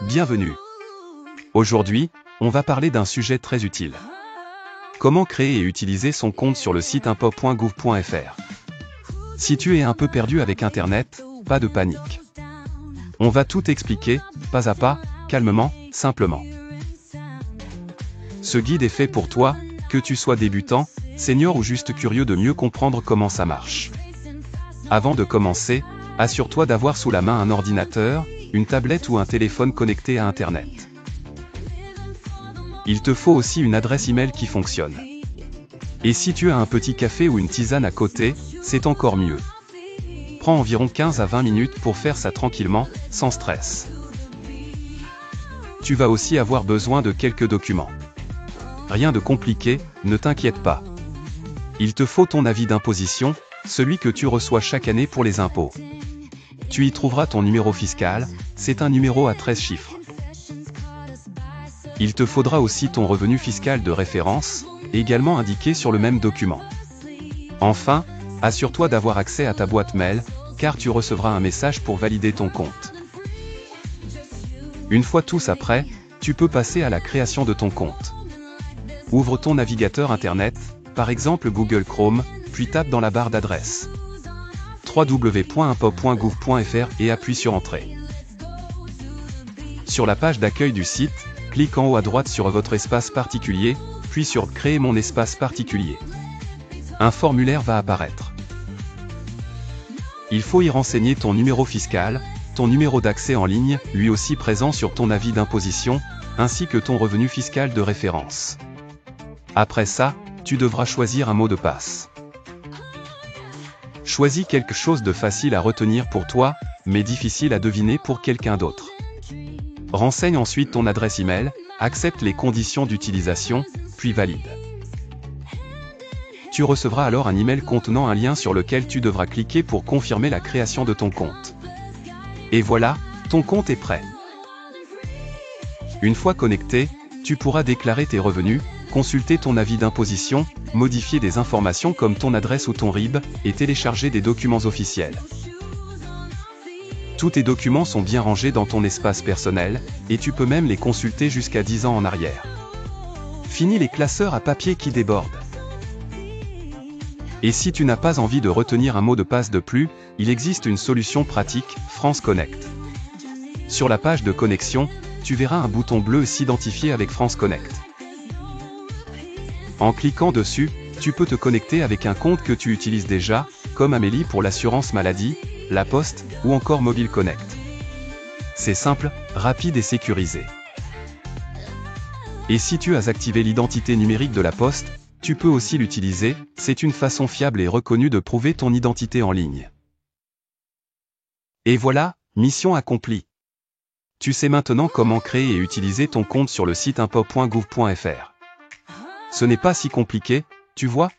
Bienvenue. Aujourd'hui, on va parler d'un sujet très utile. Comment créer et utiliser son compte sur le site impôts.gouv.fr. Si tu es un peu perdu avec Internet, pas de panique. On va tout expliquer, pas à pas, calmement, simplement. Ce guide est fait pour toi, que tu sois débutant, senior ou juste curieux de mieux comprendre comment ça marche. Avant de commencer, assure-toi d'avoir sous la main un ordinateur, une tablette ou un téléphone connecté à Internet. Il te faut aussi une adresse email qui fonctionne. Et si tu as un petit café ou une tisane à côté, c'est encore mieux. Prends environ 15 à 20 minutes pour faire ça tranquillement, sans stress. Tu vas aussi avoir besoin de quelques documents. Rien de compliqué, ne t'inquiète pas. Il te faut ton avis d'imposition, celui que tu reçois chaque année pour les impôts. Tu y trouveras ton numéro fiscal, c'est un numéro à 13 chiffres. Il te faudra aussi ton revenu fiscal de référence, également indiqué sur le même document. Enfin, assure-toi d'avoir accès à ta boîte mail, car tu recevras un message pour valider ton compte. Une fois tout ça prêt, tu peux passer à la création de ton compte. Ouvre ton navigateur Internet, par exemple Google Chrome, puis tape dans la barre d'adresse www.impôts.gouv.fr et appuie sur Entrée. Sur la page d'accueil du site, clique en haut à droite sur votre espace particulier, puis sur Créer mon espace particulier. Un formulaire va apparaître. Il faut y renseigner ton numéro fiscal, ton numéro d'accès en ligne, lui aussi présent sur ton avis d'imposition, ainsi que ton revenu fiscal de référence. Après ça, tu devras choisir un mot de passe. Choisis quelque chose de facile à retenir pour toi, mais difficile à deviner pour quelqu'un d'autre. Renseigne ensuite ton adresse email, accepte les conditions d'utilisation, puis valide. Tu recevras alors un email contenant un lien sur lequel tu devras cliquer pour confirmer la création de ton compte. Et voilà, ton compte est prêt. Une fois connecté, tu pourras déclarer tes revenus, consulter ton avis d'imposition, modifier des informations comme ton adresse ou ton RIB, et télécharger des documents officiels. Tous tes documents sont bien rangés dans ton espace personnel, et tu peux même les consulter jusqu'à 10 ans en arrière. Fini les classeurs à papier qui débordent. Et si tu n'as pas envie de retenir un mot de passe de plus, il existe une solution pratique, France Connect. Sur la page de connexion, tu verras un bouton bleu s'identifier avec France Connect. En cliquant dessus, tu peux te connecter avec un compte que tu utilises déjà, comme Amélie pour l'assurance maladie, La Poste, ou encore Mobile Connect. C'est simple, rapide et sécurisé. Et si tu as activé l'identité numérique de La Poste, tu peux aussi l'utiliser, c'est une façon fiable et reconnue de prouver ton identité en ligne. Et voilà, mission accomplie. Tu sais maintenant comment créer et utiliser ton compte sur le site impôts.gouv.fr. Ce n'est pas si compliqué, tu vois,